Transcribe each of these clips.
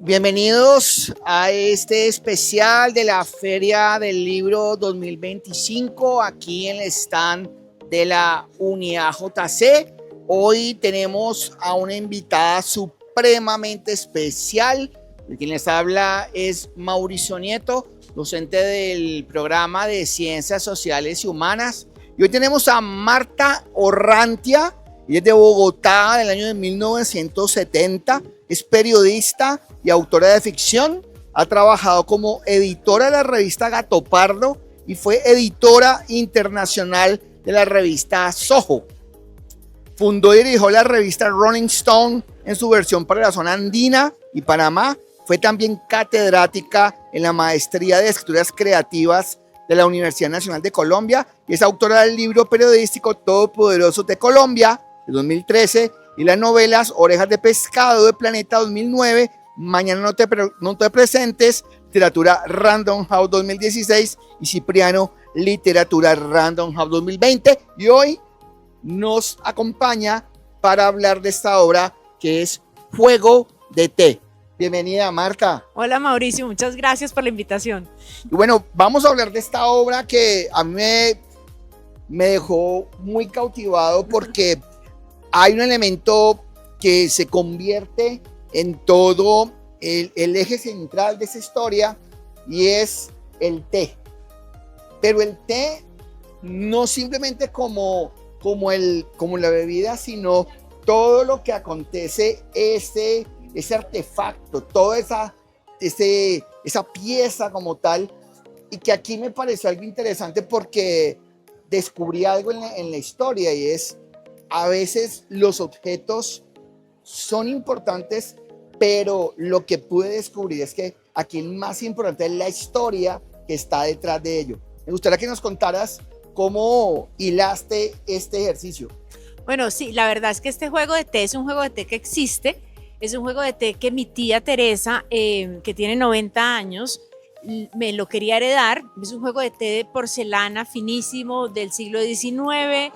Bienvenidos a este especial de la Feria del Libro 2025 aquí en el stand de la UniAJC. Hoy tenemos a una invitada supremamente especial. Quien les habla es Mauricio Nieto, docente del programa de Ciencias Sociales y Humanas. Y hoy tenemos a Marta Orrantia, ella es de Bogotá del año de 1970, es periodista y autora de ficción, ha trabajado como editora de la revista Gato Pardo y fue editora internacional de la revista Soho. Fundó y dirigió la revista Rolling Stone en su versión para la zona andina y Panamá. Fue también catedrática en la maestría de escrituras creativas de la Universidad Nacional de Colombia y es autora del libro periodístico Todopoderosos de Colombia de 2013 y las novelas Orejas de Pescado de Planeta 2009, Mañana no te presentes, Literatura Random House 2016 y Cipriano, Literatura Random House 2020. Y hoy nos acompaña para hablar de esta obra que es Juego de Té. Bienvenida, Marta. Hola, Mauricio, muchas gracias por la invitación. Y bueno, vamos a hablar de esta obra que a mí me dejó muy cautivado porque hay un elemento que se convierte en todo el eje central de esa historia y es el té. Pero el té no simplemente como la bebida, sino todo lo que acontece, ese artefacto, toda esa pieza como tal, y que aquí me pareció algo interesante porque descubrí algo en la historia y es, a veces los objetos son importantes, pero lo que pude descubrir es que aquí el más importante es la historia que está detrás de ello. Me gustaría que nos contaras cómo hilaste este ejercicio. Bueno, sí, la verdad es que este juego de té es un juego de té que existe, es un juego de té que mi tía Teresa, que tiene 90 años, me lo quería heredar. Es un juego de té de porcelana finísimo del siglo XIX.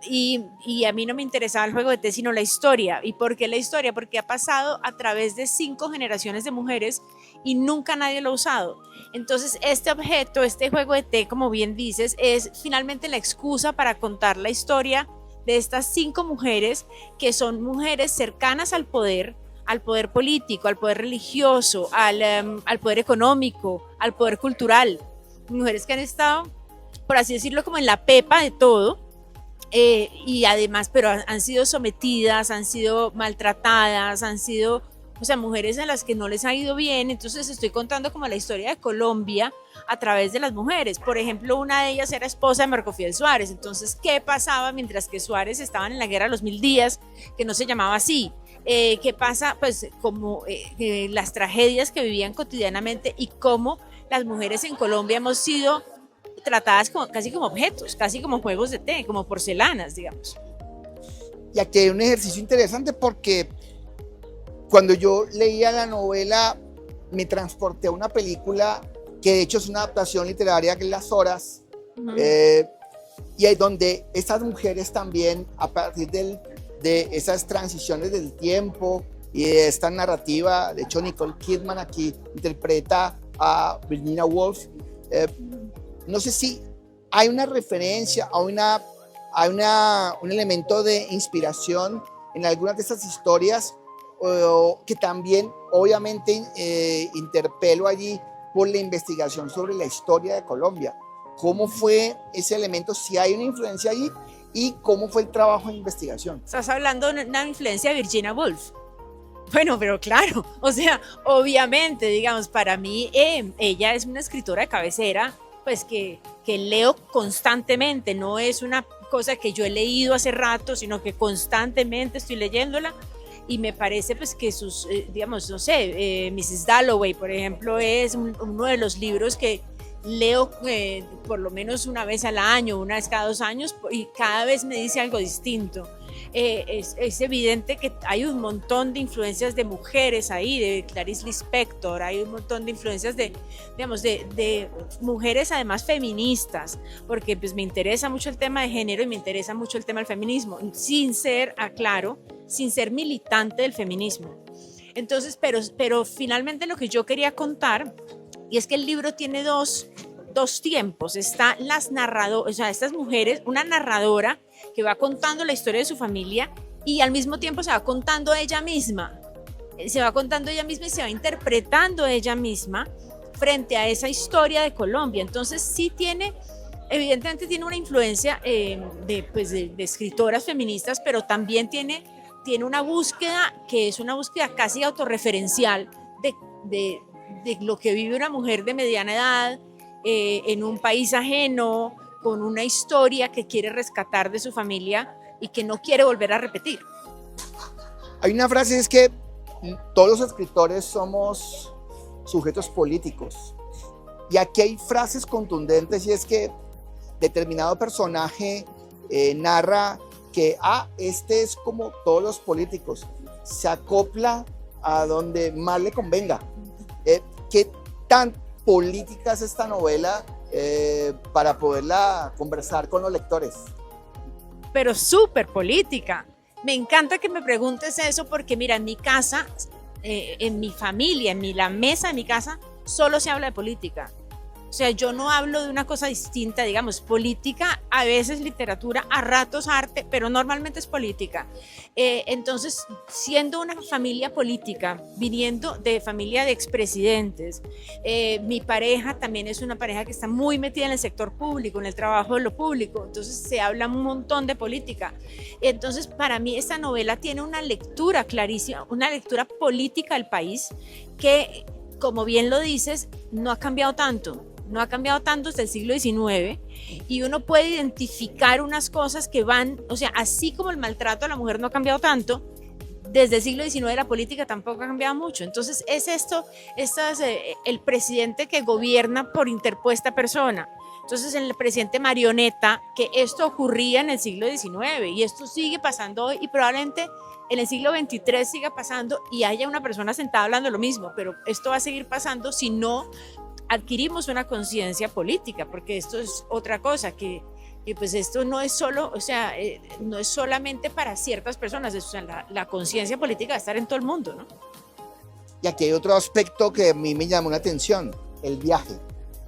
Y a mí no me interesaba el juego de té, sino la historia. ¿Y por qué la historia? Porque ha pasado a través de 5 generaciones de mujeres y nunca nadie lo ha usado. Entonces este objeto, este juego de té, como bien dices, es finalmente la excusa para contar la historia de estas 5 mujeres que son mujeres cercanas al poder político, al poder religioso, al poder económico, al poder cultural. Mujeres que han estado, por así decirlo, como en la pepa de todo. Y además, pero han sido sometidas, han sido maltratadas, han sido, o sea, mujeres a las que no les ha ido bien. Entonces estoy contando como la historia de Colombia a través de las mujeres. Por ejemplo, una de ellas era esposa de Marco Fidel Suárez. Entonces, ¿qué pasaba mientras que Suárez estaban en la guerra de los 1000 días, que no se llamaba así? ¿Qué pasa? Pues como las tragedias que vivían cotidianamente y cómo las mujeres en Colombia hemos sido tratadas casi como objetos, casi como juegos de té, como porcelanas, digamos. Y aquí hay un ejercicio interesante porque cuando yo leía la novela me transporté a una película que de hecho es una adaptación literaria, que es Las Horas, y ahí donde estas mujeres también, a partir de esas transiciones del tiempo y de esta narrativa, de hecho Nicole Kidman aquí interpreta a Virginia Woolf. No sé si hay una referencia, hay un elemento de inspiración en algunas de estas historias que también obviamente interpelo allí por la investigación sobre la historia de Colombia. ¿Cómo fue ese elemento? Si hay una influencia allí y cómo fue el trabajo de investigación. Estás hablando de una influencia de Virginia Woolf. Bueno, pero claro, o sea, obviamente, digamos, para mí ella es una escritora de cabecera, pues que leo constantemente, no es una cosa que yo he leído hace rato, sino que constantemente estoy leyéndola y me parece pues que sus, digamos, no sé, Mrs. Dalloway, por ejemplo, es uno de los libros que leo por lo menos una vez al año, una vez cada 2 años y cada vez me dice algo distinto. Es evidente que hay un montón de influencias de mujeres ahí, de Clarice Lispector, hay un montón de influencias de mujeres además feministas, porque pues me interesa mucho el tema de género y me interesa mucho el tema del feminismo, sin ser, aclaro, sin ser militante del feminismo. Entonces, pero finalmente lo que yo quería contar, y es que el libro tiene dos tiempos. Está las narradoras, o sea, estas mujeres, una narradora que va contando la historia de su familia y al mismo tiempo se va contando ella misma. Se va contando ella misma y se va interpretando ella misma frente a esa historia de Colombia. Entonces sí tiene, evidentemente tiene una influencia de escritoras feministas, pero también tiene una búsqueda que es una búsqueda casi autorreferencial de lo que vive una mujer de mediana edad en un país ajeno, con una historia que quiere rescatar de su familia y que no quiere volver a repetir. Hay una frase, es que todos los escritores somos sujetos políticos. Y aquí hay frases contundentes, y es que determinado personaje narra que este es como todos los políticos, se acopla a donde más le convenga. ¿Qué tan política es esta novela para poderla conversar con los lectores? Pero súper política. Me encanta que me preguntes eso porque mira, en mi casa, en mi familia, la mesa de mi casa, solo se habla de política. O sea, yo no hablo de una cosa distinta, digamos, política, a veces literatura, a ratos arte, pero normalmente es política. Entonces, siendo una familia política, viniendo de familia de expresidentes, mi pareja también es una pareja que está muy metida en el sector público, en el trabajo de lo público, entonces se habla un montón de política. Entonces, para mí esta novela tiene una lectura clarísima, una lectura política del país que, como bien lo dices, no ha cambiado tanto. No ha cambiado tanto desde el siglo XIX y uno puede identificar unas cosas que van, o sea, así como el maltrato a la mujer no ha cambiado tanto, desde el siglo XIX la política tampoco ha cambiado mucho. Entonces es el presidente que gobierna por interpuesta persona. Entonces el presidente marioneta, que esto ocurría en el siglo XIX y esto sigue pasando hoy y probablemente en el siglo XXIII siga pasando y haya una persona sentada hablando lo mismo, pero esto va a seguir pasando si no adquirimos una conciencia política, porque esto es otra cosa, que pues esto no es solo, o sea, no es solamente para ciertas personas, o sea, la conciencia política va a estar en todo el mundo, ¿no? Y aquí hay otro aspecto que a mí me llamó la atención, el viaje.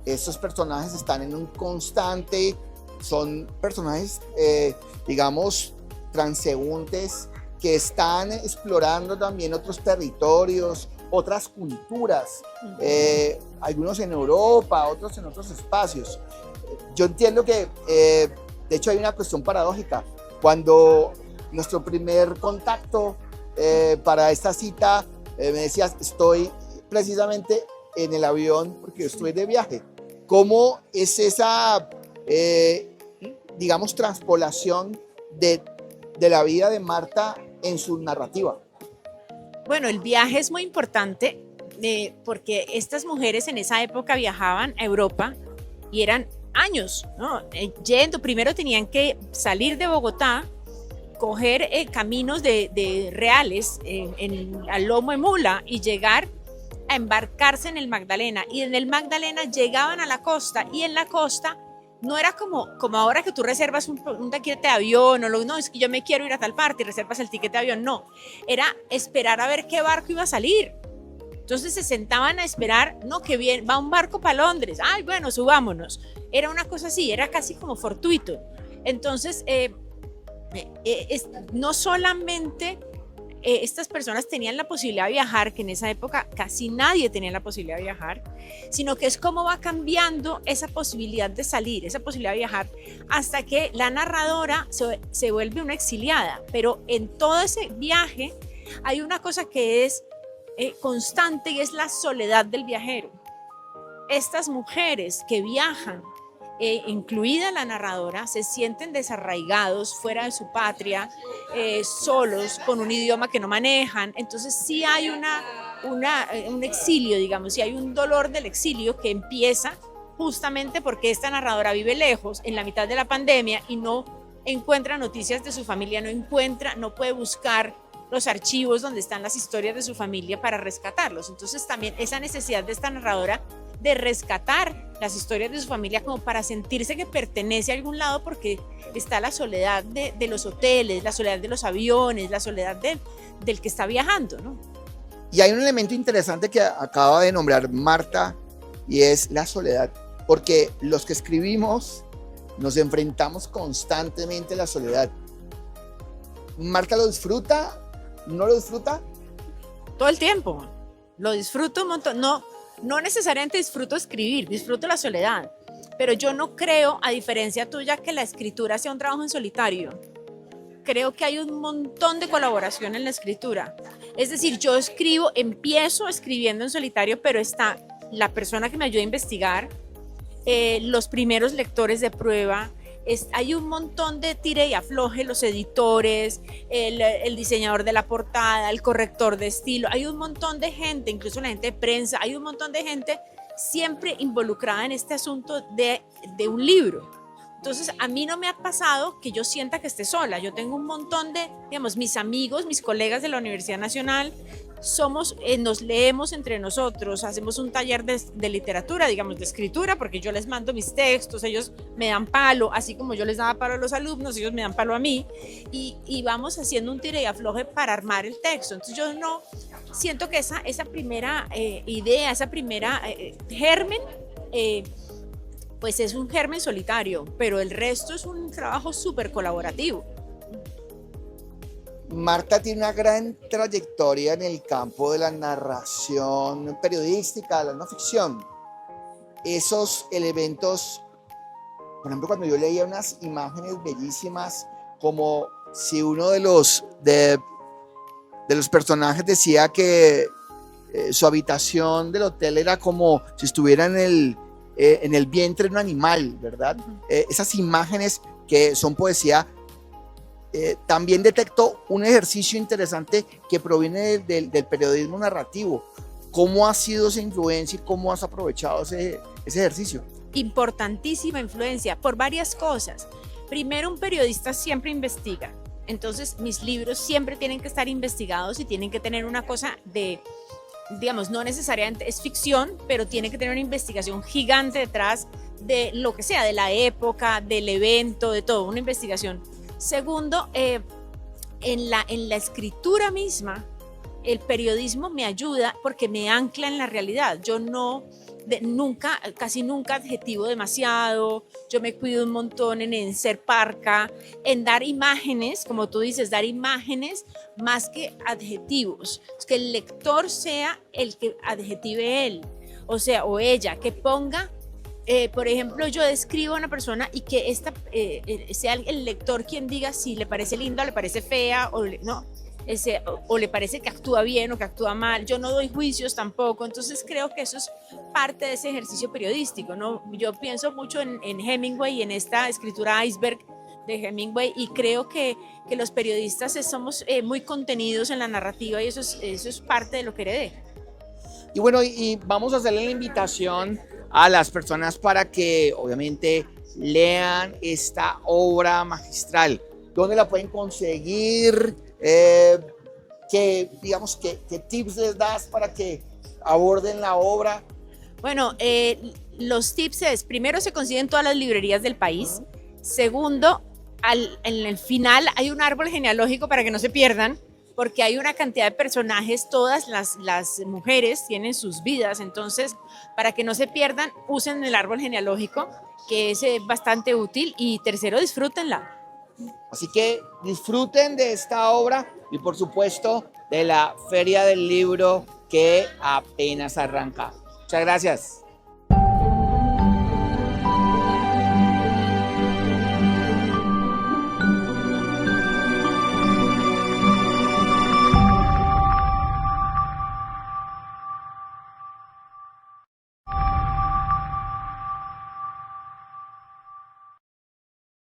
Estos personajes están en un constante, son personajes, digamos, transeúntes, que están explorando también otros territorios, otras culturas, algunos en Europa, otros en otros espacios. Yo entiendo que, de hecho, hay una cuestión paradójica. Cuando nuestro primer contacto para esta cita, me decías, estoy precisamente en el avión porque estoy de viaje. ¿Cómo es esa, digamos, transpolación de la vida de Marta en su narrativa? Bueno, el viaje es muy importante porque estas mujeres en esa época viajaban a Europa y eran años, ¿no? Primero tenían que salir de Bogotá, coger caminos de reales al lomo de mula y llegar a embarcarse en el Magdalena. Y en el Magdalena llegaban a la costa y en la costa no era como ahora que tú reservas un tiquete de avión no, es que yo me quiero ir a tal parte y reservas el tiquete de avión, no, era esperar a ver qué barco iba a salir. Entonces se sentaban a esperar, no, que bien, va un barco para Londres, ay, bueno, subámonos. Era una cosa así, era casi como fortuito. Entonces, no solamente estas personas tenían la posibilidad de viajar, que en esa época casi nadie tenía la posibilidad de viajar, sino que es cómo va cambiando esa posibilidad de salir, esa posibilidad de viajar, hasta que la narradora se vuelve una exiliada. Pero en todo ese viaje hay una cosa que es constante y es la soledad del viajero. Estas mujeres que viajan, incluida la narradora, se sienten desarraigados, fuera de su patria, solos, con un idioma que no manejan. Entonces sí hay un exilio, digamos, sí hay un dolor del exilio que empieza justamente porque esta narradora vive lejos, en la mitad de la pandemia, y no encuentra noticias de su familia, no puede buscar los archivos donde están las historias de su familia para rescatarlos. Entonces también esa necesidad de esta narradora de rescatar las historias de su familia como para sentirse que pertenece a algún lado, porque está la soledad de los hoteles, la soledad de los aviones, la soledad del que está viajando, ¿no? Y hay un elemento interesante que acaba de nombrar Marta y es la soledad, porque los que escribimos nos enfrentamos constantemente a la soledad. ¿Marta lo disfruta? ¿No lo disfruta? Todo el tiempo. Lo disfruto un montón. No, no necesariamente disfruto escribir, disfruto la soledad. Pero yo no creo, a diferencia tuya, que la escritura sea un trabajo en solitario. Creo que hay un montón de colaboración en la escritura. Es decir, yo empiezo escribiendo en solitario, pero está la persona que me ayuda a investigar, los primeros lectores de prueba, hay un montón de tire y afloje, los editores, el diseñador de la portada, el corrector de estilo, hay un montón de gente, incluso la gente de prensa, hay un montón de gente siempre involucrada en este asunto de un libro. Entonces, a mí no me ha pasado que yo sienta que esté sola. Yo tengo un montón de, digamos, mis amigos, mis colegas de la Universidad Nacional, nos leemos entre nosotros, hacemos un taller de literatura, digamos, de escritura, porque yo les mando mis textos, ellos me dan palo, así como yo les daba palo a los alumnos, ellos me dan palo a mí, y vamos haciendo un tire y afloje para armar el texto. Entonces, yo no siento que esa primera idea, esa primera germen, pues es un germen solitario, pero el resto es un trabajo súper colaborativo. Marta tiene una gran trayectoria en el campo de la narración periodística, de la no ficción. Esos elementos, por ejemplo, cuando yo leía unas imágenes bellísimas, como si uno de los personajes decía que su habitación del hotel era como si estuviera en el vientre de un animal, ¿verdad? Esas imágenes que son poesía. También detecto un ejercicio interesante que proviene del periodismo narrativo. ¿Cómo ha sido esa influencia y cómo has aprovechado ese ejercicio? Importantísima influencia por varias cosas. Primero, un periodista siempre investiga. Entonces, mis libros siempre tienen que estar investigados y tienen que tener una cosa de, digamos, no necesariamente es ficción, pero tiene que tener una investigación gigante detrás de lo que sea, de la época, del evento, de todo, una investigación. Segundo, en la escritura misma, el periodismo me ayuda porque me ancla en la realidad. Yo casi nunca adjetivo demasiado, yo me cuido un montón en ser parca, en dar imágenes, como tú dices, dar imágenes más que adjetivos. Que el lector sea el que adjetive él, o sea, o ella, que ponga. Por ejemplo, yo describo a una persona y que sea el lector quien diga si le parece linda o le parece fea o le parece que actúa bien o que actúa mal. Yo no doy juicios tampoco, entonces creo que eso es parte de ese ejercicio periodístico, ¿no? Yo pienso mucho en Hemingway y en esta escritura iceberg de Hemingway y creo que los periodistas somos muy contenidos en la narrativa y eso es parte de lo que heredé. Y bueno, y vamos a hacerle la invitación a las personas para que obviamente lean esta obra magistral. ¿Dónde la pueden conseguir? ¿Qué tips les das para que aborden la obra? Bueno, los tips primero se consiguen en todas las librerías del país. Segundo, en el final hay un árbol genealógico para que no se pierdan, porque hay una cantidad de personajes, todas las mujeres tienen sus vidas, entonces para que no se pierdan, usen el árbol genealógico, que es bastante útil, y tercero, disfrútenla. Así que disfruten de esta obra y por supuesto de la Feria del Libro que apenas arranca. Muchas gracias.